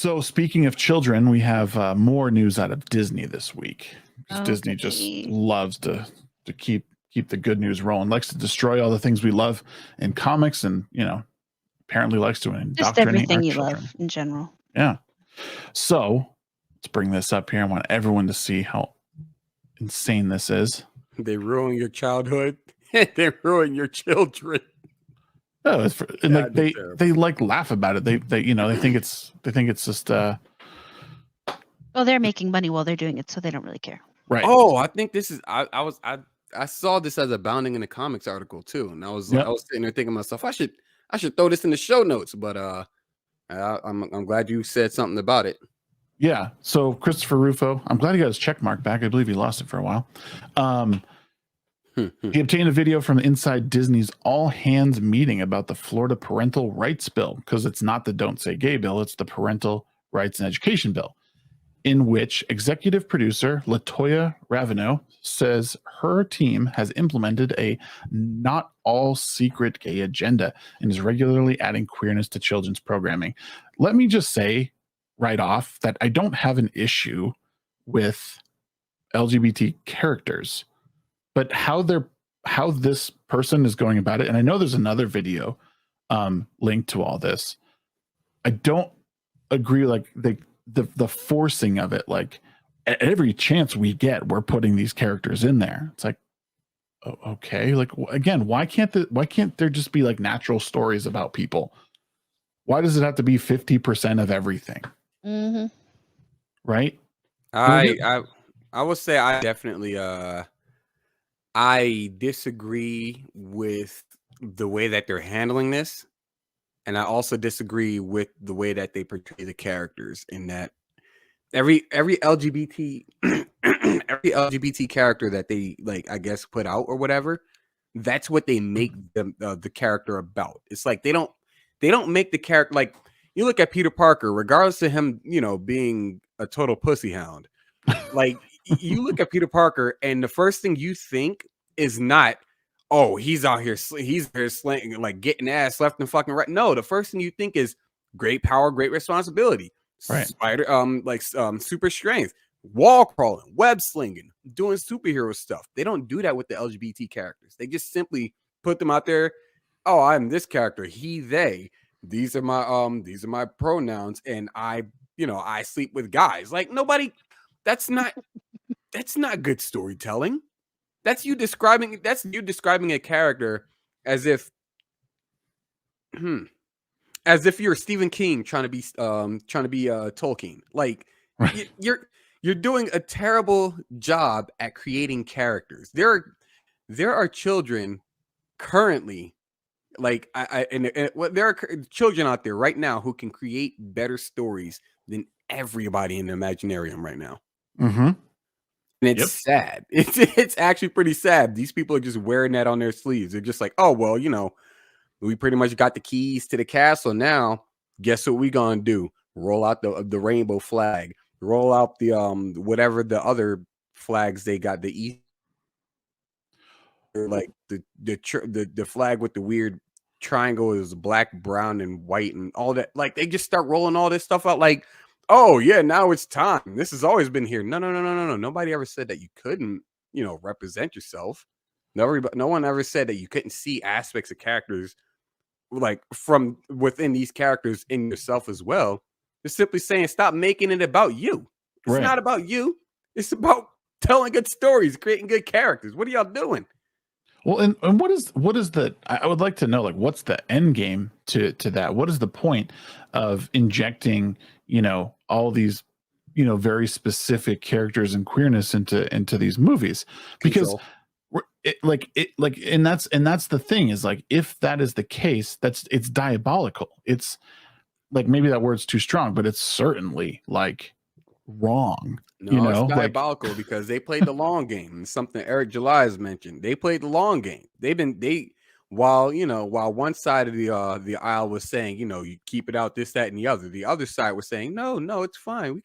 So speaking of children, we have more news out of Disney this week. Disney just loves to keep the good news rolling, likes to destroy all the things we love in comics, and apparently likes to indoctrinate just everything you children. love in general. Yeah. So let's bring this up here. I want everyone to see how insane this is. They ruin your childhood. They ruin your children. Oh, they like laugh about it. They think it's just well, they're making money while they're doing it, so they don't really care. Right. Oh, I think this is I saw this as a Bounding in the Comics article too, and I was sitting there thinking to myself, I should throw this in the show notes, but I'm glad you said something about it. Yeah. So Christopher Rufo, I'm glad he got his check mark back. I believe he lost it for a while. He obtained a video from inside Disney's all hands meeting about the Florida parental rights bill, because it's not the Don't Say Gay bill, it's the parental rights and education bill, in which executive producer Latoya Ravino says her team has implemented a not all secret gay agenda and is regularly adding queerness to children's programming. Let me just say right off that I don't have an issue with LGBT characters, but how this person is going about it, and I know there's another video linked to all this. I don't agree, like the forcing of it. Like at every chance we get, we're putting these characters in there. It's like, okay, like again, why can't there just be like natural stories about people? Why does it have to be 50% of everything? Mm-hmm. Right? I would say I definitely I disagree with the way that they're handling this, and I also disagree with the way that they portray the characters. In that every LGBT every LGBT character that they I guess put out or whatever, that's what they make the character about. It's like they don't make the character, like you look at Peter Parker, regardless of him being a total pussy hound. Like you look at Peter Parker, and the first thing you think is not, oh, he's out here, he's there slaying, like getting ass left and fucking right. No, the first thing you think is great power, great responsibility, right? Super strength, wall crawling, web slinging, doing superhero stuff. They don't do that with the LGBT characters. They just simply put them out there. Oh, I'm this character. He, they. These are my pronouns, and I sleep with guys. Like nobody. That's not good storytelling. That's you describing a character as if you're Stephen King trying to be Tolkien. Like right. You're doing a terrible job at creating characters. There are children currently, like there are children out there right now who can create better stories than everybody in the Imaginarium right now. Mm-hmm. And it's sad. It's actually pretty sad. These people are just wearing that on their sleeves. They're just like, oh, well, we pretty much got the keys to the castle now. Guess what we gonna do? Roll out the rainbow flag. Roll out the whatever the other flags they got. The East, like the flag with the weird triangle is black, brown, and white, and all that. Like they just start rolling all this stuff out. Like, oh yeah, now it's time. This has always been here. No. Nobody ever said that you couldn't, represent yourself. No one ever said that you couldn't see aspects of characters, like from within these characters in yourself as well. They're simply saying, stop making it about you. It's not about you. It's about telling good stories, creating good characters. What are y'all doing? Well, and what is the? I would like to know, like, what's the end game to that? What is the point of injecting, all these, very specific characters and queerness into these movies? Because and that's the thing, is like, if that is the case, it's diabolical. It's like, maybe that word's too strong, but it's certainly like wrong. No, it's diabolical because they played the long game. It's something Eric July has mentioned. They played the long game. While one side of the aisle was saying, you keep it out, this, that, and the other side was saying, no, it's fine.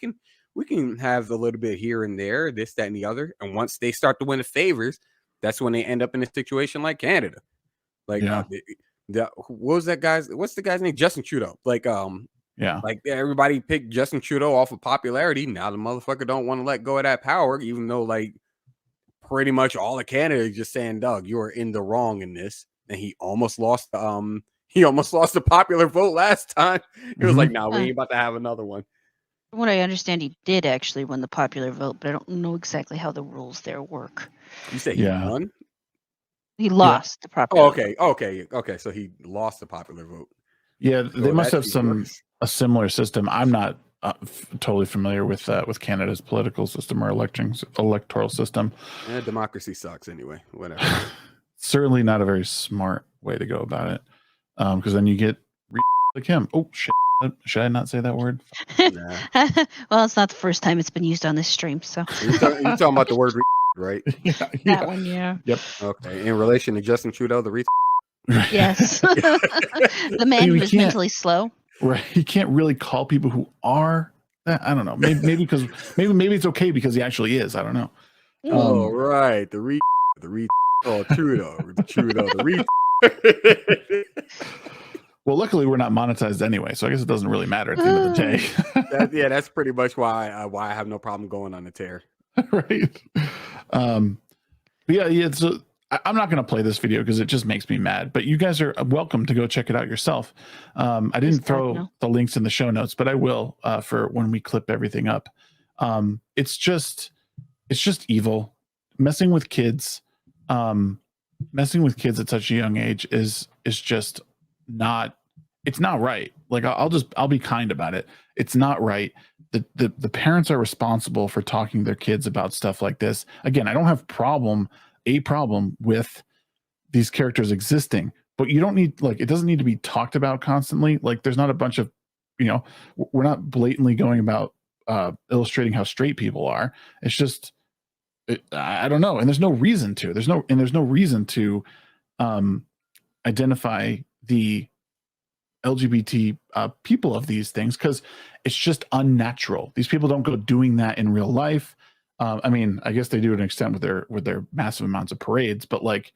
We can have a little bit here and there, this, that, and the other. And once they start to win the favors, that's when they end up in a situation like Canada. Like, what was that guy's? What's the guy's name? Justin Trudeau. Like, Yeah. Like everybody picked Justin Trudeau off of popularity. Now the motherfucker don't want to let go of that power, even though like pretty much all the candidates just saying, Doug, you are in the wrong in this. And he almost lost the popular vote last time. He was like, nah, we ain't about to have another one. From what I understand, he did actually win the popular vote, but I don't know exactly how the rules there work. You said he won? He lost the popular vote. Okay. So he lost the popular vote. Yeah, they must have a similar system. I'm not totally familiar with Canada's political system or electoral system. Yeah, democracy sucks anyway. Whatever. Certainly not a very smart way to go about it, because then you get like him. Oh shit! Should I not say that word? Nah. Well, it's not the first time it's been used on this stream. So you're talking about the word right? That one, yeah. Yep. Okay. In relation to Justin Trudeau, the yes, the man who is mentally slow. Right. He can't really call people who are. I don't know. Maybe because maybe it's okay because he actually is. I don't know. Oh right, the Trudeau, the Well, luckily we're not monetized anyway, so I guess it doesn't really matter at the end of the day. That's pretty much why I have no problem going on the tear. Right. But yeah. So I'm not going to play this video because it just makes me mad. But you guys are welcome to go check it out yourself. I didn't throw the links in the show notes, but I will for when we clip everything up. It's just evil. Messing with kids at such a young age is just not. It's not right. Like I'll be kind about it. It's not right. The parents are responsible for talking to their kids about stuff like this. Again, I don't have a problem with these characters existing, but you don't need, like, it doesn't need to be talked about constantly. Like there's not a bunch of, we're not blatantly going about illustrating how straight people are. It's just, I don't know. And there's no reason to, there's no reason to identify the LGBT people of these things, because it's just unnatural. These people don't go doing that in real life. I mean, I guess they do to an extent with their massive amounts of parades, but like,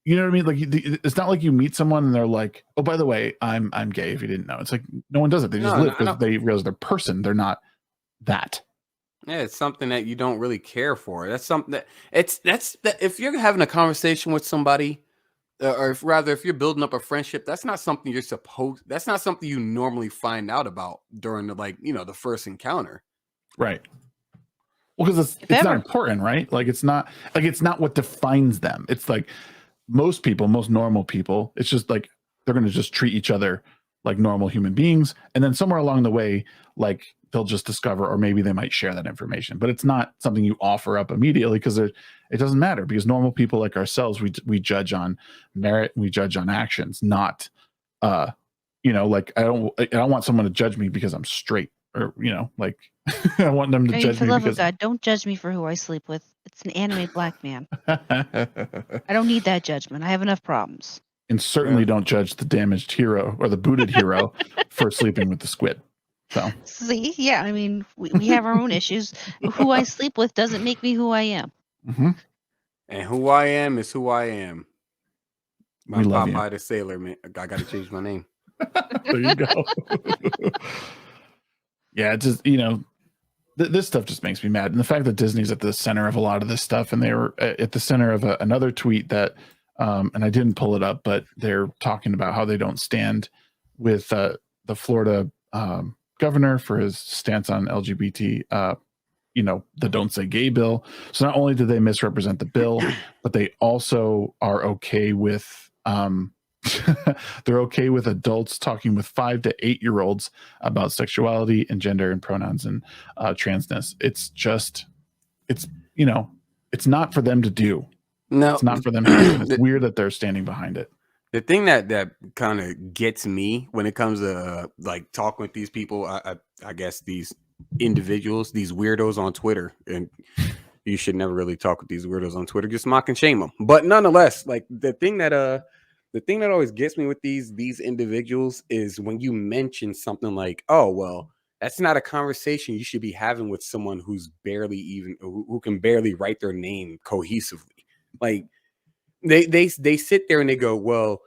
you know what I mean? Like, it's not like you meet someone and they're like, "Oh, by the way, I'm gay." If you didn't know, it's like no one does it. They just live because they realize they're person. They're not that. Yeah, it's something that you don't really care for. That's something that if you're having a conversation with somebody, or if you're building up a friendship, that's not something that's not something you normally find out about during the first encounter. Right. Well, because it's not important, right? Like it's not what defines them. It's like most normal people, it's just like they're going to just treat each other like normal human beings, and then somewhere along the way, like they'll just discover, or maybe they might share that information. But it's not something you offer up immediately, because it doesn't matter, because normal people like ourselves, we judge on merit, we judge on actions, not like I don't want someone to judge me because I'm straight, or like I want them to judge me. For the love of God, don't judge me for who I sleep with. It's an anime black man. I don't need that judgment. I have enough problems. And certainly don't judge the damaged hero or the booted hero for sleeping with the squid. So see, yeah, I mean, we have our own issues. Who I sleep with doesn't make me who I am. Mm-hmm. And who I am is who I am. We love you. Popeye the Sailor, man. I got to change my name. There you go. Yeah, it's just, this stuff just makes me mad. And the fact that Disney's at the center of a lot of this stuff, and they were at the center of another tweet that, and I didn't pull it up, but they're talking about how they don't stand with the Florida governor for his stance on LGBT, the Don't Say Gay bill. So not only did they misrepresent the bill, but they also are okay with they're okay with adults talking with 5 to 8 year olds about sexuality and gender and pronouns and transness. It's not for them to do. No, it's not for them to do. It's weird that they're standing behind it. The thing that kind of gets me when it comes to like talking with these people, I guess these individuals, these weirdos on Twitter, and you should never really talk with these weirdos on Twitter, just mock and shame them. But nonetheless, like the thing that always gets me with these individuals is when you mention something like, oh, well, that's not a conversation you should be having with someone who's who can barely write their name cohesively. Like they sit there and they go, well,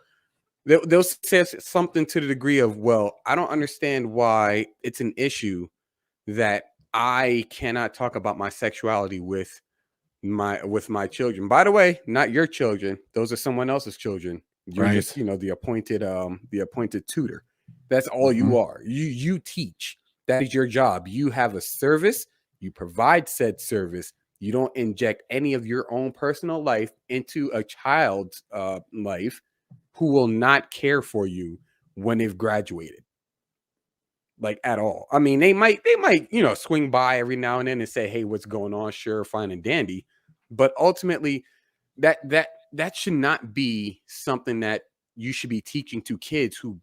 they'll say something to the degree of, well, I don't understand why it's an issue that I cannot talk about my sexuality with my children. By the way, not your children. Those are someone else's children. You're just, Right. the appointed tutor. That's all you are. You teach. That is your job. You have a service. You provide said service. You don't inject any of your own personal life into a child's life who will not care for you when they've graduated, like, at all. I mean, they might, swing by every now and then and say, hey, what's going on? Sure, fine and dandy. But ultimately, that should not be something that you should be teaching to kids who,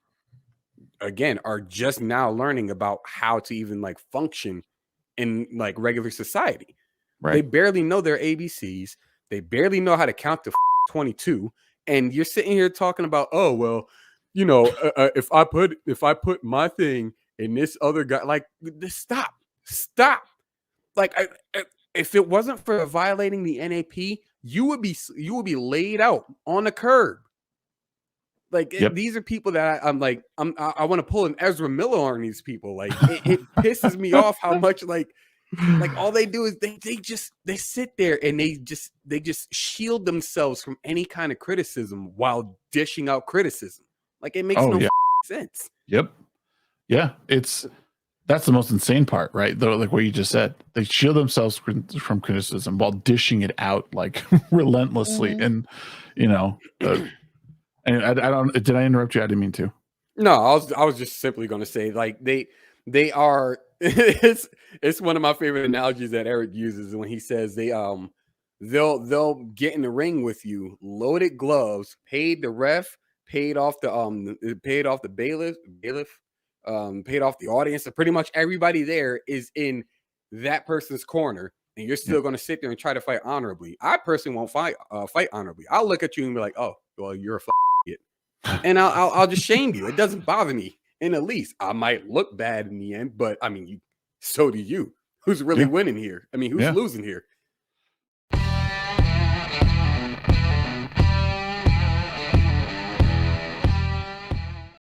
again, are just now learning about how to even like function in like regular society. They Right. barely know their ABCs. They barely know how to count to 22. And you're sitting here talking about, oh, well, if I put my thing in this other guy, like, stop. Like, if it wasn't for violating the NAP, you would be laid out on the curb. Like, Yep. these are people that I want to pull an Ezra Miller on these people. Like, it pisses me off how much like all they do is they sit there and they just shield themselves from any kind of criticism while dishing out criticism. Like, it makes no sense. Yep. Yeah. That's the most insane part, right? Though, like what you just said, they shield themselves from criticism while dishing it out like relentlessly. And and I don't. Did I interrupt you? I didn't mean to. No, I was just simply going to say, like, they are. It's one of my favorite analogies that Eric uses when he says they'll get in the ring with you, loaded gloves, paid the ref, paid off the bailiff, paid off the audience. So pretty much everybody there is in that person's corner, and you're still going to sit there and try to fight honorably. I personally won't fight honorably. I'll look at you and be like, oh, well, you're a idiot, and I'll just shame you. It doesn't bother me in the least. I might look bad in the end, but I mean, so do you. Who's really winning here? I mean, who's losing here?